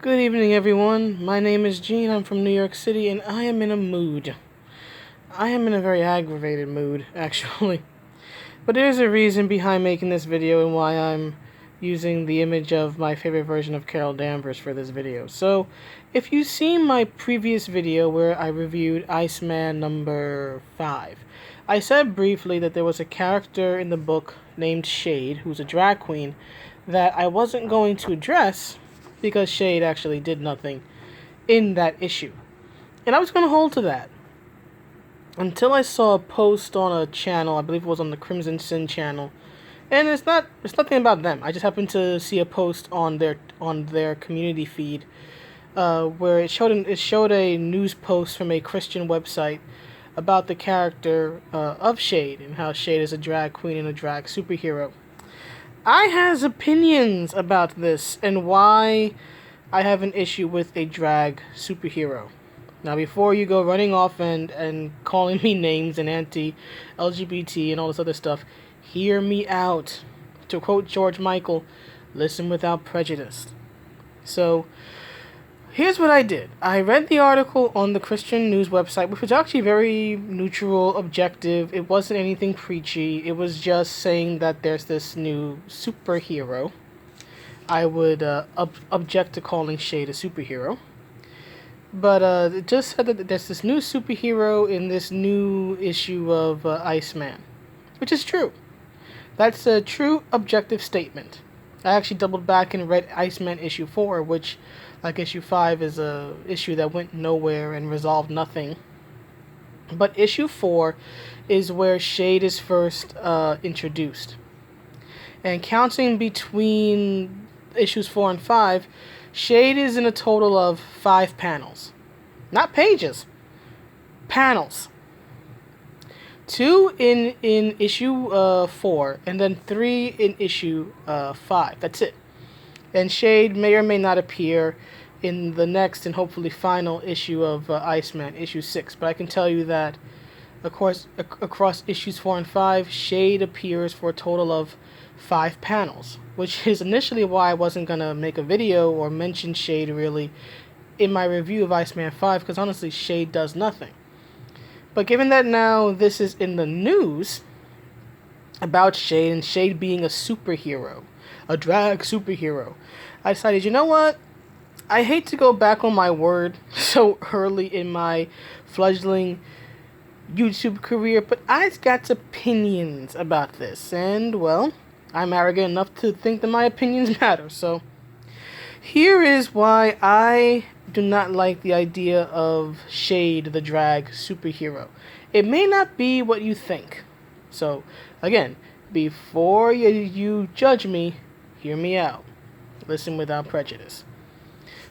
Good evening, everyone. My name is Gene. I'm from New York City, and I am in a mood. I am in a very aggravated mood, actually. But there's a reason behind making this video and why I'm using the image of my favorite version of Carol Danvers for this video. So, if you've seen my previous video where I reviewed Iceman number 5, I said briefly that there was a character in the book named Shade, who's a drag queen, that I wasn't going to address because Shade actually did nothing in that issue. And I was going to hold to that until I saw a post on a channel, I believe it was on the Crimson Sin channel. And it's nothing about them. I just happened to see a post on their community feed where it showed a news post from a Christian website about the character of Shade and how Shade is a drag queen and a drag superhero. I has opinions about this and why I have an issue with a drag superhero. Now, before you go running off and calling me names and anti-LGBT and all this other stuff, hear me out. To quote George Michael, listen without prejudice. So, here's what I did. I read the article on the Christian news website, which was actually very neutral, objective. It wasn't anything preachy. It was just saying that there's this new superhero. I would object to calling Shade a superhero. But it just said that there's this new superhero in this new issue of Iceman, which is true. That's a true objective statement. I actually doubled back and read Iceman issue 4, which, like issue 5, is a issue that went nowhere and resolved nothing. But issue 4 is where Shade is first introduced. And counting between issues 4 and 5, Shade is in a total of 5 panels. Not pages. Panels. 2 in issue 4, and then 3 in issue 5. That's it. And Shade may or may not appear in the next and hopefully final issue of Iceman, issue 6. But I can tell you that, of course, across issues 4 and 5, Shade appears for a total of 5 panels, which is initially why I wasn't going to make a video or mention Shade really in my review of Iceman 5, because honestly, Shade does nothing. But given that now this is in the news about Shade and Shade being a superhero, a drag superhero, I decided, you know what? I hate to go back on my word so early in my fledgling YouTube career, but I've got opinions about this, and well, I'm arrogant enough to think that my opinions matter. So here is why I do not like the idea of Shade, the drag superhero. It may not be what you think. So again, before you judge me, hear me out. Listen without prejudice.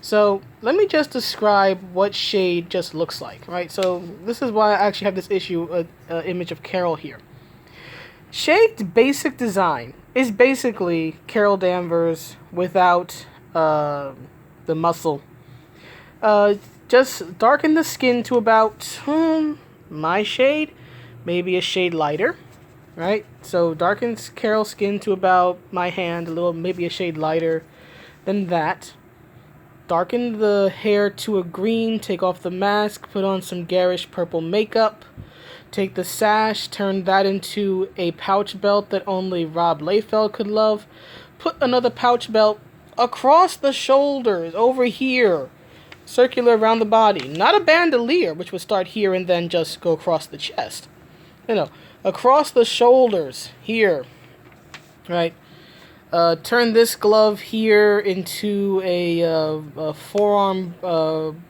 So let me just describe what Shade just looks like, right? So this is why I actually have this image of Carol here. Shade's basic design is basically Carol Danvers without the muscle. Just darken the skin to about my shade, maybe a shade lighter, right? So darkens Carol's skin to about my hand, maybe a shade lighter than that. Darken the hair to a green, take off the mask, put on some garish purple makeup. Take the sash, turn that into a pouch belt that only Rob Liefeld could love. Put another pouch belt across the shoulders, over here. Circular around the body. Not a bandolier, which would start here and then just go across the chest. No, across the shoulders, here. Right? Turn this glove here into a forearm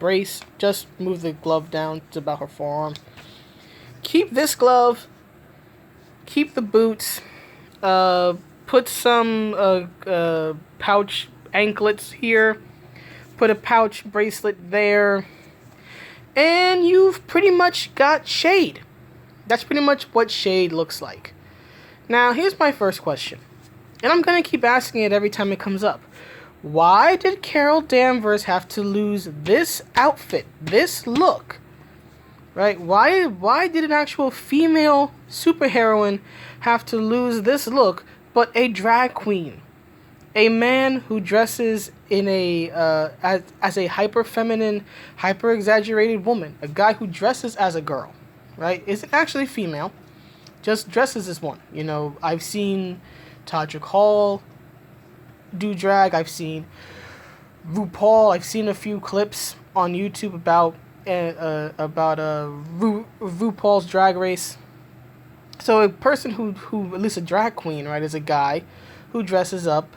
brace. Just move the glove down to about her forearm. Keep this glove, keep the boots, put some pouch anklets here, put a pouch bracelet there, and you've pretty much got Shade. That's pretty much what Shade looks like. Now, here's my first question, and I'm going to keep asking it every time it comes up. Why did Carol Danvers have to lose this outfit, this look? Right? Why did an actual female superheroine have to lose this look, but a drag queen? A man who dresses in a as a hyper feminine, hyper exaggerated woman, a guy who dresses as a girl, right, isn't actually female, just dresses as one. You know, I've seen Todrick Hall do drag. I've seen RuPaul. I've seen a few clips on YouTube about RuPaul's Drag Race. So a person who at least a drag queen, right, is a guy who dresses up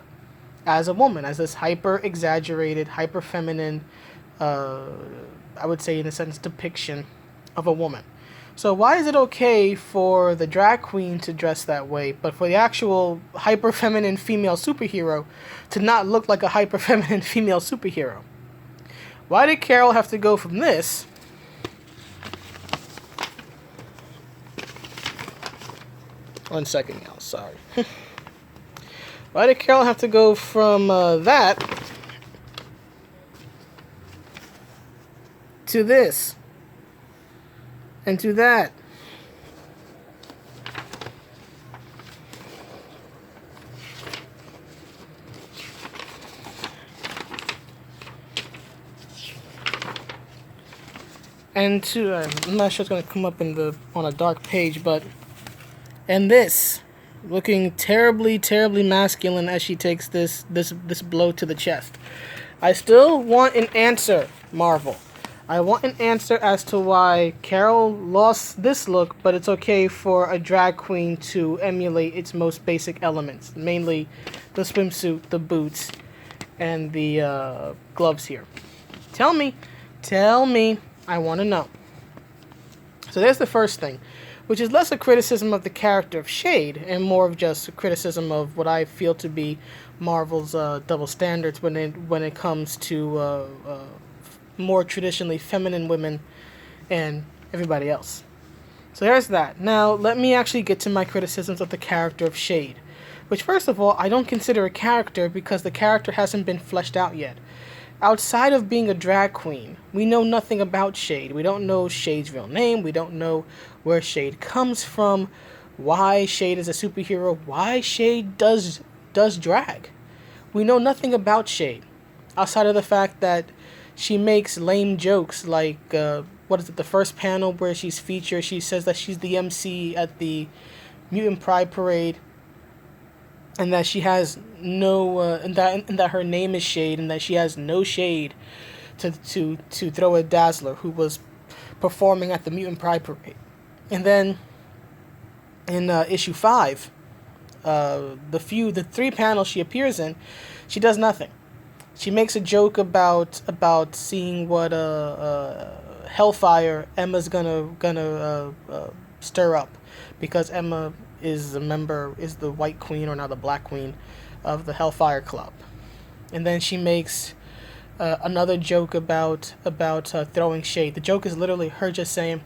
as a woman, as this hyper exaggerated, hyper feminine, I would say in a sense, depiction of a woman. So why is it okay for the drag queen to dress that way, but for the actual hyper feminine female superhero to not look like a hyper feminine female superhero? Why did Carol have to go from this one second, y'all, sorry. Why did Carol have to go from that to this and to that? And to I'm not sure it's gonna come up on a dark page, but and this, looking terribly, terribly masculine as she takes this blow to the chest. I still want an answer, Marvel. I want an answer as to why Carol lost this look, but it's okay for a drag queen to emulate its most basic elements, mainly the swimsuit, the boots, and the gloves here. Tell me, I want to know. So there's the first thing, which is less a criticism of the character of Shade and more of just a criticism of what I feel to be Marvel's double standards when it comes to more traditionally feminine women and everybody else. So there's that. Now let me actually get to my criticisms of the character of Shade, which first of all I don't consider a character because the character hasn't been fleshed out yet. Outside of being a drag queen, we know nothing about Shade. We don't know Shade's real name. We don't know where Shade comes from, why Shade is a superhero, why Shade does drag. We know nothing about Shade, outside of the fact that she makes lame jokes like, the first panel where she's featured, she says that she's the MC at the Mutant Pride Parade, and that she has no, and that her name is Shade, and that she has no shade to throw at Dazzler, who was performing at the Mutant Pride Parade. And then in issue 5, the 3 panels she appears in, she does nothing. She makes a joke about seeing what hellfire Emma's gonna stir up, because Emma is the White Queen, or now the Black Queen, of the Hellfire Club. And then she makes another joke about throwing shade. The joke is literally her just saying,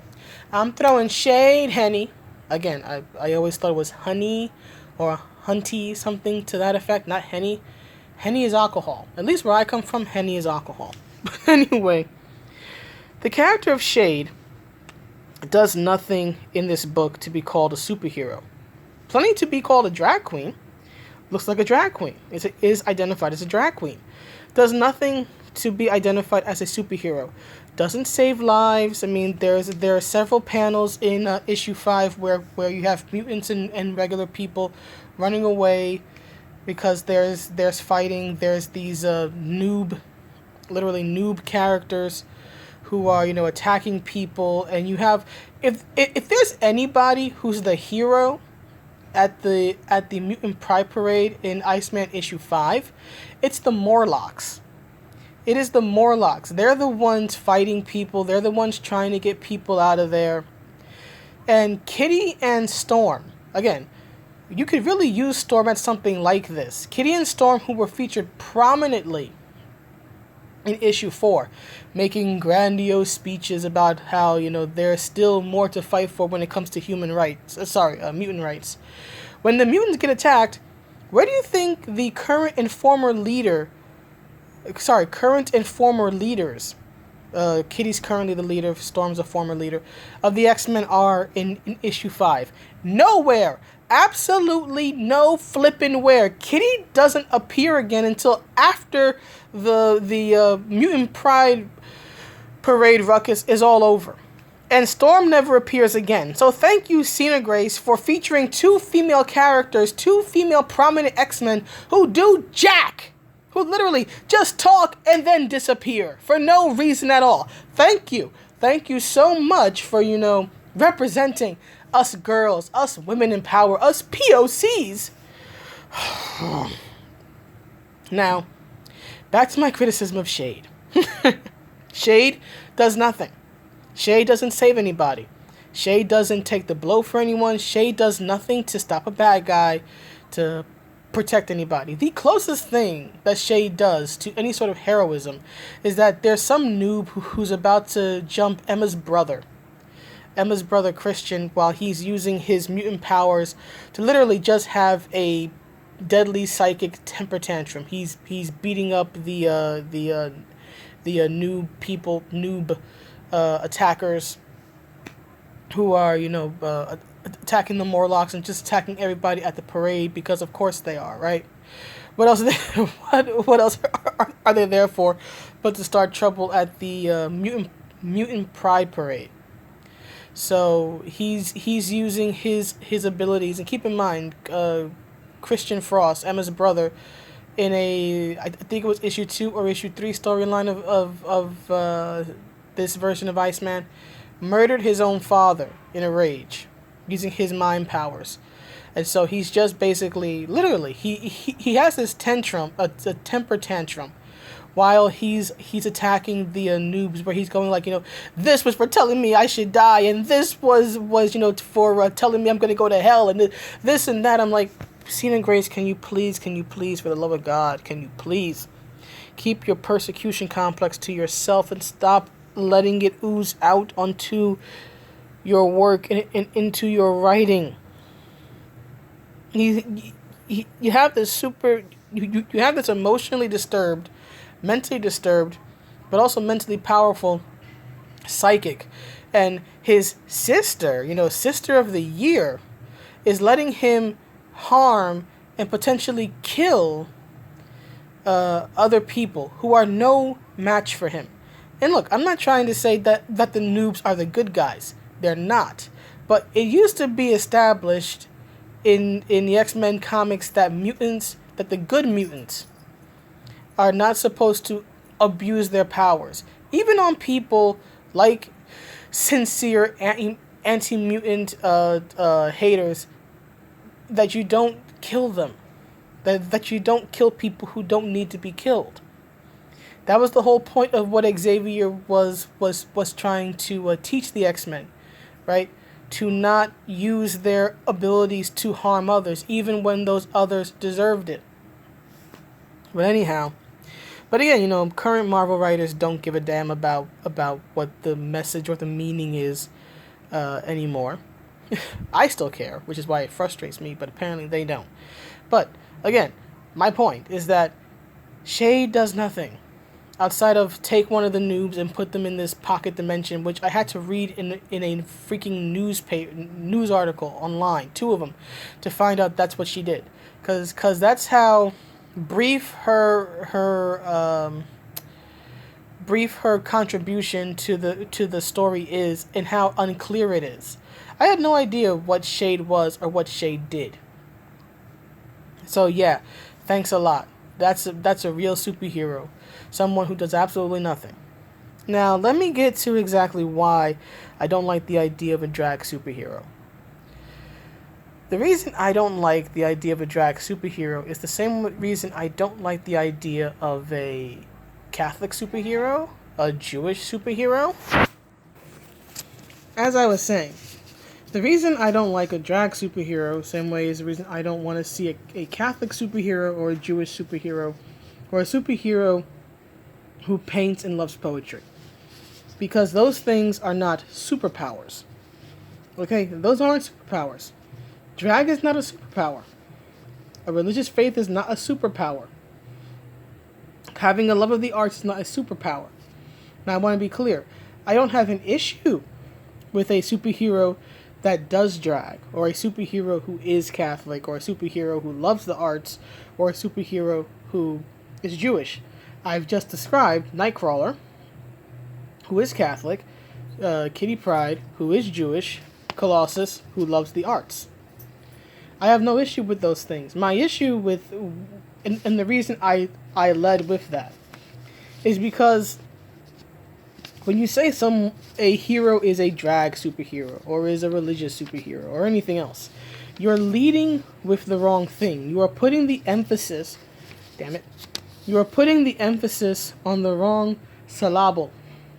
"I'm throwing shade, Henny." Again, I always thought it was honey or hunty, something to that effect, not Henny. Henny is alcohol. At least where I come from, Henny is alcohol. But anyway, the character of Shade does nothing in this book to be called a superhero. Plenty to be called a drag queen. Looks like a drag queen. Is identified as a drag queen. Does nothing to be identified as a superhero. Doesn't save lives. I mean, there are several panels in issue 5 where you have mutants and regular people running away because there's fighting. There's these literally noob characters who are, attacking people, and you have, if there's anybody who's the hero at the Mutant Pride Parade in Iceman issue 5, it's the Morlocks. It is the Morlocks. They're the ones fighting people. They're the ones trying to get people out of there. And Kitty and Storm, again, you could really use Storm at something like this. Kitty and Storm, who were featured prominently in issue 4, making grandiose speeches about how, there's still more to fight for when it comes to mutant rights. When the mutants get attacked, where do you think the current and former leaders Kitty's currently the leader, Storm's a former leader, of the X-Men are in issue 5. Nowhere, absolutely no flippin' where, Kitty doesn't appear again until after the Mutant Pride Parade ruckus is all over. And Storm never appears again. So thank you, Cena Grace, for featuring 2 female characters, 2 female prominent X-Men who do jack, who literally just talk and then disappear for no reason at all. Thank you. Thank you so much for, representing us girls, us women in power, us POCs. Now, back to my criticism of Shade. Shade does nothing. Shade doesn't save anybody. Shade doesn't take the blow for anyone. Shade does nothing to stop a bad guy, to protect anybody. The closest thing that Shade does to any sort of heroism is that there's some noob who's about to jump Emma's brother Christian, while he's using his mutant powers to literally just have a deadly psychic temper tantrum. He's beating up the noob attackers who are, attacking the Morlocks and just attacking everybody at the parade because of course they are, right? What else? What else are they there for, but to start trouble at the mutant Pride Parade? So he's using his abilities, and keep in mind, Christian Frost, Emma's brother, in I think it was issue 2 or issue 3 storyline of this version of Iceman, murdered his own father in a rage using his mind powers. And so he's just basically, literally, he has this tantrum, a temper tantrum, while he's attacking the noobs, where he's going like, this was for telling me I should die, and this was for telling me I'm going to go to hell, and this and that. I'm like, Cena Grace, can you please, for the love of God, can you please keep your persecution complex to yourself and stop letting it ooze out onto your work and into your writing? You have this you have this emotionally disturbed, mentally disturbed, but also mentally powerful psychic, and his sister, sister of the year, is letting him harm and potentially kill other people who are no match for him. And look, I'm not trying to say that the noobs are the good guys. They're not. But it used to be established in the X-Men comics that the good mutants are not supposed to abuse their powers. Even on people like sincere anti-mutant haters, that you don't kill them. That you don't kill people who don't need to be killed. That was the whole point of what Xavier was trying to teach the X-Men, right? To not use their abilities to harm others, even when those others deserved it. But anyhow, again, current Marvel writers don't give a damn about what the message or the meaning is anymore. I still care, which is why it frustrates me, but apparently they don't. But again, my point is that Shade does nothing outside of take one of the noobs and put them in this pocket dimension, which I had to read in a freaking news article online, 2 of them, to find out that's what she did. Cause that's how brief her contribution to the story is, and how unclear it is. I had no idea what Shade was or what Shade did. So yeah, thanks a lot. That's a real superhero. Someone who does absolutely nothing. Now, let me get to exactly why I don't like the idea of a drag superhero. The reason I don't like the idea of a drag superhero is the same reason I don't like the idea of a Catholic superhero, a Jewish superhero. As I was saying, the reason I don't like a drag superhero, same way as the reason I don't want to see a Catholic superhero or a Jewish superhero, or a superhero who paints and loves poetry. Because those things are not superpowers. Okay, those aren't superpowers. Drag is not a superpower. A religious faith is not a superpower. Having a love of the arts is not a superpower. Now, I want to be clear. I don't have an issue with a superhero that does drag, or a superhero who is Catholic, or a superhero who loves the arts, or a superhero who is Jewish. I've just described Nightcrawler, who is Catholic, Kitty Pryde, who is Jewish, Colossus, who loves the arts. I have no issue with those things. My issue with, and the reason I led with that, is because when you say a hero is a drag superhero, or is a religious superhero, or anything else, you're leading with the wrong thing. You are putting the emphasis, damn it, you are putting the emphasis on the wrong syllable,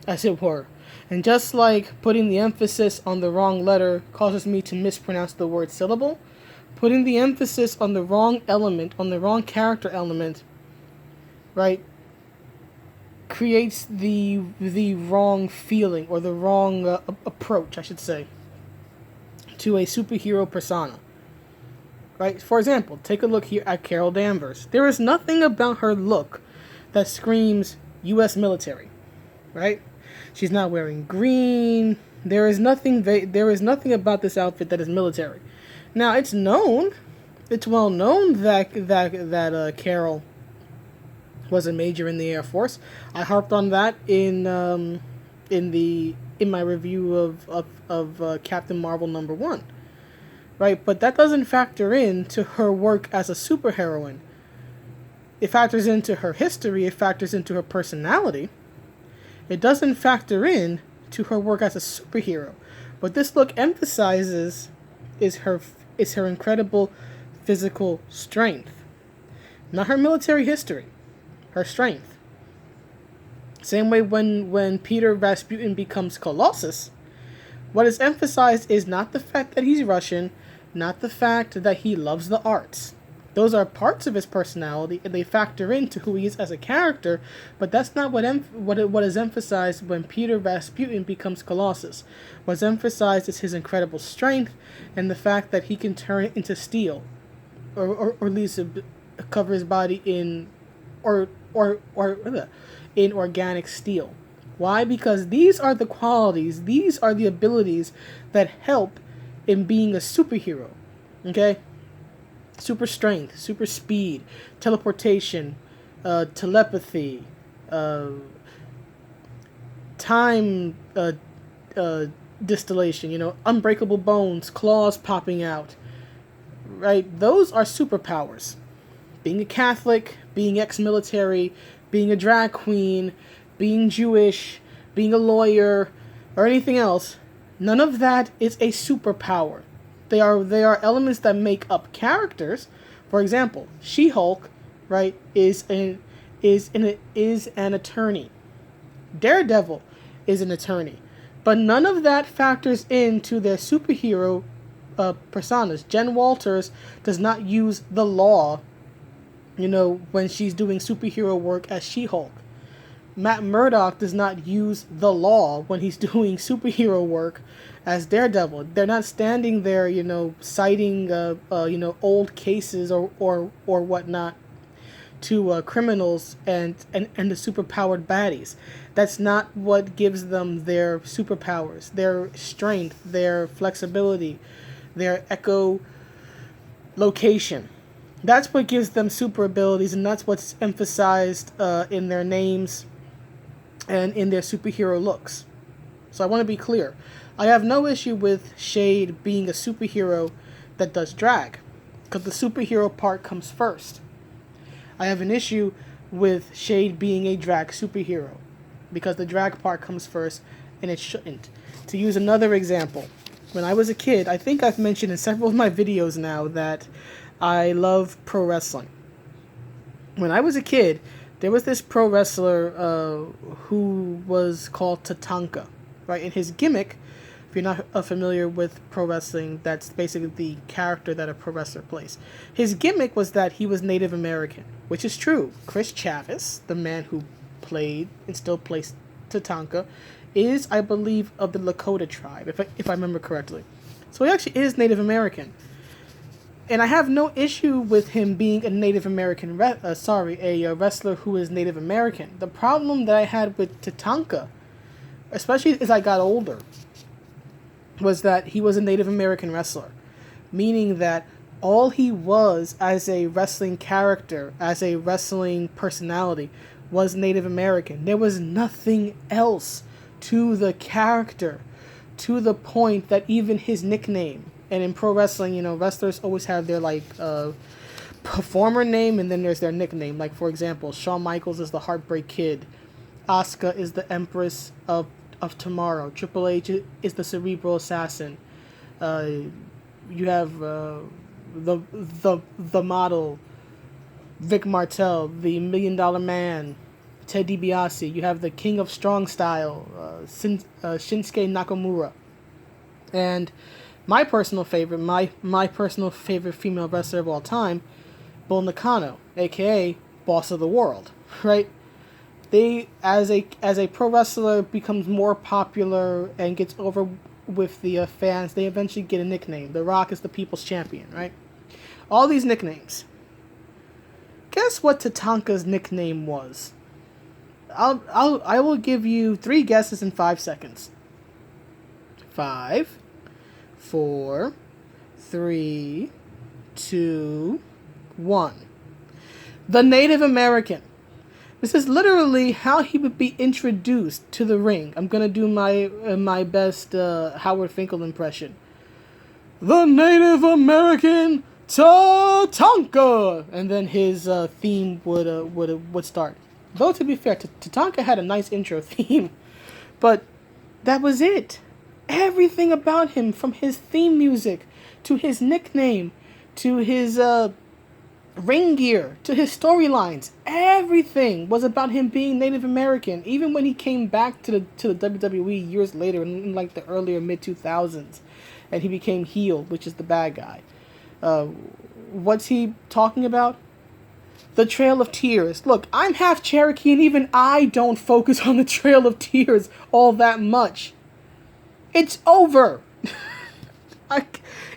as it were. And just like putting the emphasis on the wrong letter causes me to mispronounce the word syllable, putting the emphasis on the wrong element, on the wrong character element, right, creates the wrong feeling, or the wrong approach, I should say, to a superhero persona. Right? For example, take a look here at Carol Danvers. There is nothing about her look that screams U.S. military. Right? She's not wearing green. There is nothing about this outfit that is military. Now, it's well known that Carol was a major in the Air Force. I harped on that in my review of Captain Marvel #1, right? But that doesn't factor into her work as a superheroine. It factors into her history. It factors into her personality. It doesn't factor in to her work as a superhero. What this look emphasizes is her incredible physical strength, not her military history. Her strength. Same way when Peter Rasputin becomes Colossus, what is emphasized is not the fact that he's Russian, not the fact that he loves the arts. Those are parts of his personality, and they factor into who he is as a character, but that's not what is emphasized when Peter Rasputin becomes Colossus. What's emphasized is his incredible strength, and the fact that he can turn it into steel, or at least cover his body in in organic steel. Why? Because these are the qualities, these are the abilities that help in being a superhero. Okay? Super strength, super speed, teleportation, telepathy, time distillation, unbreakable bones, claws popping out. Right? Those are superpowers. Being a Catholic, being ex-military, being a drag queen, being Jewish, being a lawyer, or anything else, none of that is a superpower. They are elements that make up characters. For example, She-Hulk, right, is an attorney. Daredevil is an attorney. But none of that factors into their superhero personas. Jen Walters does not use the law when she's doing superhero work as She-Hulk. Matt Murdock does not use the law when he's doing superhero work as Daredevil. They're not standing there, citing, old cases or whatnot to criminals and the superpowered baddies. That's not what gives them their superpowers, their strength, their flexibility, their echolocation. That's what gives them super abilities, and that's what's emphasized in their names and in their superhero looks. So I want to be clear. I have no issue with Shade being a superhero that does drag, because the superhero part comes first. I have an issue with Shade being a drag superhero, because the drag part comes first, and it shouldn't. To use another example, when I was a kid, I think I've mentioned in several of my videos now that I love pro wrestling. When I was a kid, there was this pro wrestler who was called Tatanka, right? And his gimmick, if you're not familiar with pro wrestling, that's basically the character that a pro wrestler plays. His gimmick was that he was Native American, which is true. Chris Chavis, the man who played and still plays Tatanka, is, I believe, of the Lakota tribe, if I remember correctly. So he actually is Native American. And I have no issue with him being a Native American, a wrestler who is Native American. The problem that I had with Tatanka especially as I got older, was that he was a Native American wrestler, meaning that all he was as a wrestling character, as a wrestling personality, was Native American. There was nothing else to the character, to the point that even his nickname, and in pro wrestling, you know, wrestlers always have their, like, performer name, and then there's their nickname. Like, for example, Shawn Michaels is the Heartbreak Kid. Asuka is the Empress of Tomorrow. Triple H is the Cerebral Assassin. You have the model, Vic Martel, the $1 Million Man, Ted DiBiase. You have the King of Strong Style, Shinsuke Nakamura. And my personal favorite female wrestler of all time, Bull Nakano, aka Boss of the World, right? They, as a pro wrestler becomes more popular and gets over with the fans, they eventually get a nickname. The Rock is the People's Champion, right? All these nicknames. Guess what Tatanka's nickname was? I will give you 3 guesses in 5 seconds. 5, 4, 3, 2, 1. The Native American. This is literally how he would be introduced to the ring. I'm gonna do my best Howard Finkel impression. The Native American Tatanka, and then his theme would start. Though to be fair, Tatanka had a nice intro theme, but that was it. Everything about him, from his theme music to his nickname to his ring gear to his storylines, everything was about him being Native American. Even when he came back to the WWE years later, in like the earlier mid-2000s, and he became heel, which is the bad guy. What's he talking about? The Trail of Tears. Look, I'm half Cherokee, and even I don't focus on the Trail of Tears all that much. It's over.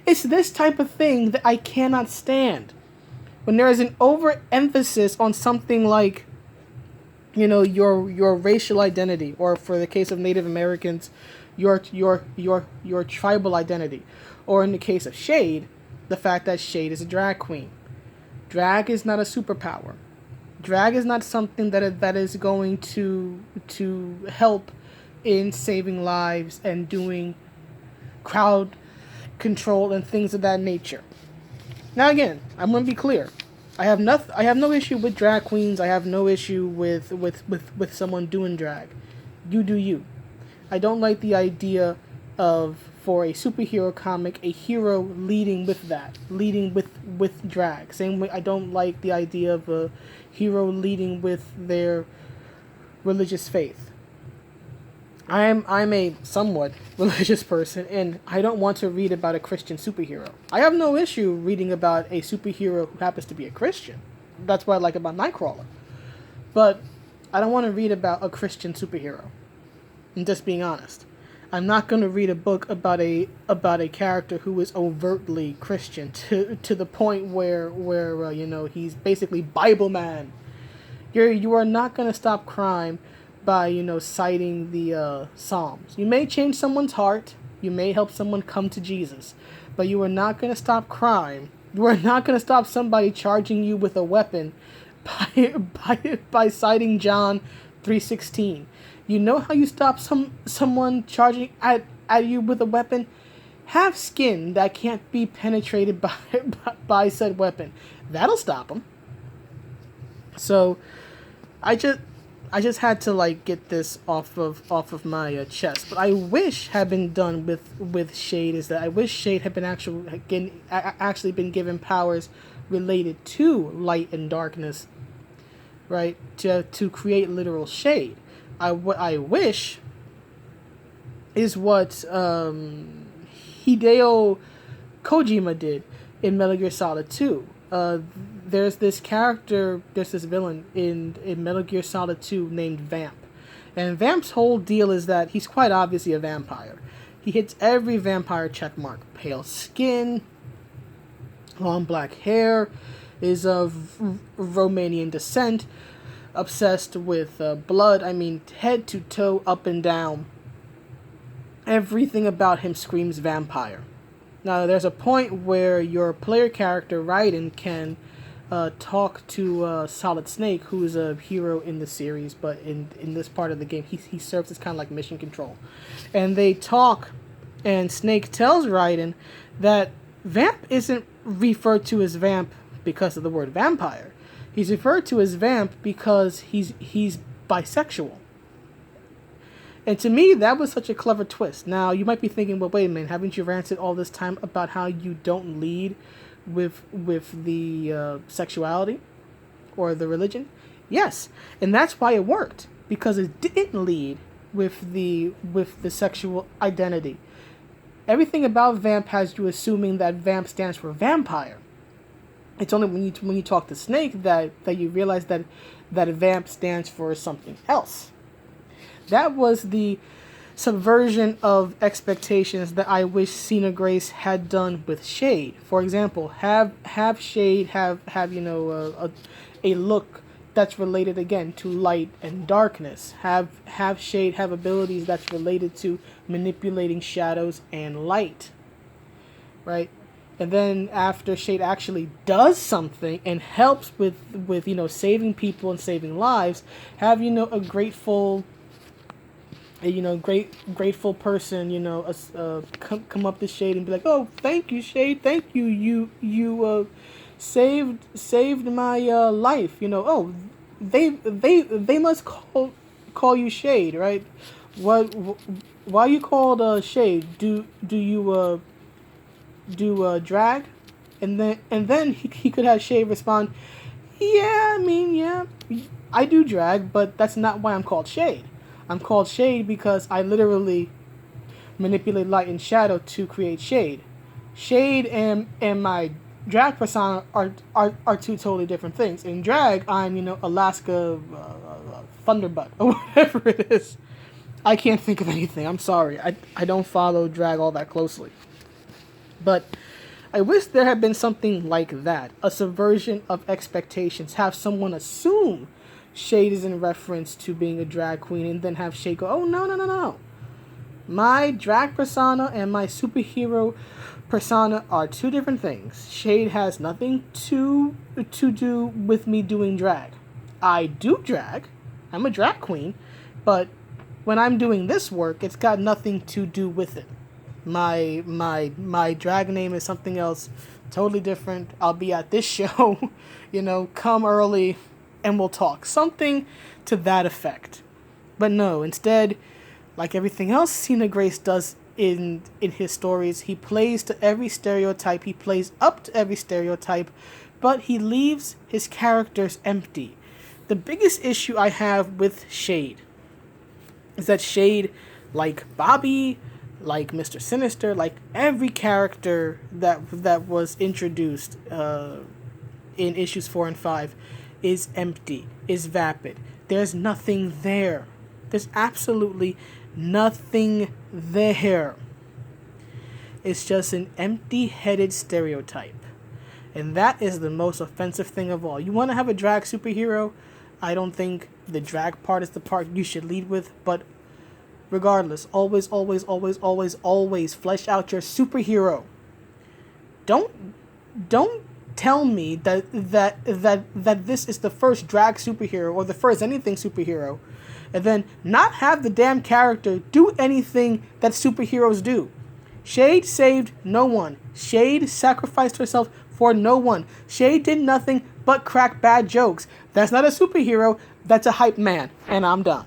It's this type of thing that I cannot stand. When there is an overemphasis on something like, you know, your racial identity, or for the case of Native Americans, your tribal identity, or in the case of Shade, the fact that Shade is a drag queen. Drag is not a superpower. Drag is not something that is going to help in saving lives and doing crowd control and things of that nature. Now again, I'm going to be clear. I have no issue with drag queens. I have no issue with someone doing drag. You do you. I don't like the idea of, for a superhero comic, a hero leading with drag. Same way I don't like the idea of a hero leading with their religious faith. I'm a somewhat religious person, and I don't want to read about a Christian superhero. I have no issue reading about a superhero who happens to be a Christian. That's what I like about Nightcrawler. But I don't want to read about a Christian superhero. I'm just being honest. I'm not going to read a book about a character who is overtly Christian to the point where you know, he's basically Bible man. You are not going to stop crime by, you know, citing the Psalms. You may change someone's heart, you may help someone come to Jesus, but you are not going to stop crime. You are not going to stop somebody charging you with a weapon by citing John 3:16. You know how you stop someone charging at you with a weapon? Have skin that can't be penetrated by said weapon. That'll stop them. So I just had to, like, get this off of my chest. But I wish had been done with Shade is that I wish Shade had been actually been given powers related to light and darkness, right? To create literal shade. What I wish is what Hideo Kojima did in Metal Gear Solid 2. There's this villain in Metal Gear Solid 2 named Vamp. And Vamp's whole deal is that he's quite obviously a vampire. He hits every vampire checkmark. Pale skin, long black hair, is of Romanian descent, obsessed with blood. I mean, head to toe, up and down. everything about him screams vampire. Now, there's a point where your player character, Raiden, can talk to Solid Snake, who is a hero in the series, but in this part of the game, he serves as kind of like mission control. And they talk, and Snake tells Raiden that vamp isn't referred to as vamp because of the word vampire. He's referred to as vamp because he's bisexual. And to me, that was such a clever twist. Now, you might be thinking, well, wait a minute, haven't you ranted all this time about how you don't lead with the sexuality or the religion? Yes, and that's why it worked, because it didn't lead with the sexual identity. Everything about vamp has you assuming that vamp stands for vampire. It's only when you talk to Snake that you realize that vamp stands for something else. That was the subversion of expectations that I wish Cena Grace had done with Shade. For example, have Shade have a look that's related again to light and darkness. Have Shade have abilities that's related to manipulating shadows and light. Right? And then after Shade actually does something and helps with saving people and saving lives, have a grateful person, come up to Shade and be like, "Oh, thank you, Shade. Thank you. You saved my life. Oh, they must call you Shade, right? Why you called Shade? Do you drag?" And then he could have Shade respond, "Yeah, yeah, I do drag, but that's not why I'm called Shade. I'm called Shade because I literally manipulate light and shadow to create shade. Shade and my drag persona are two totally different things. In drag, I'm Alaska Thunderbutt or whatever it is. I can't think of anything. I'm sorry. I don't follow drag all that closely. But I wish there had been something like that, a subversion of expectations. Have someone assume Shade is in reference to being a drag queen, and then have Shade go, "Oh, no. My drag persona and my superhero persona are two different things. Shade has nothing to do with me doing drag. I do drag. I'm a drag queen, but when I'm doing this work, it's got nothing to do with it. My drag name is something else, totally different. I'll be at this show, come early and we'll talk." Something to that effect. But no, instead, like everything else Cena Grace does in his stories, he plays to every stereotype, he plays up to every stereotype, but he leaves his characters empty. The biggest issue I have with Shade is that Shade, like Bobby, like Mr. Sinister, like every character that was introduced in issues 4 and 5, is empty, is vapid. There's nothing there. There's absolutely nothing there. It's just an empty-headed stereotype. And that is the most offensive thing of all. You want to have a drag superhero? I don't think the drag part is the part you should lead with, but regardless, always flesh out your superhero. Don't tell me that this is the first drag superhero or the first anything superhero, and then not have the damn character do anything that superheroes do. Shade saved no one. Shade sacrificed herself for no one. Shade did nothing but crack bad jokes. That's not a superhero, that's a hype man. And I'm done.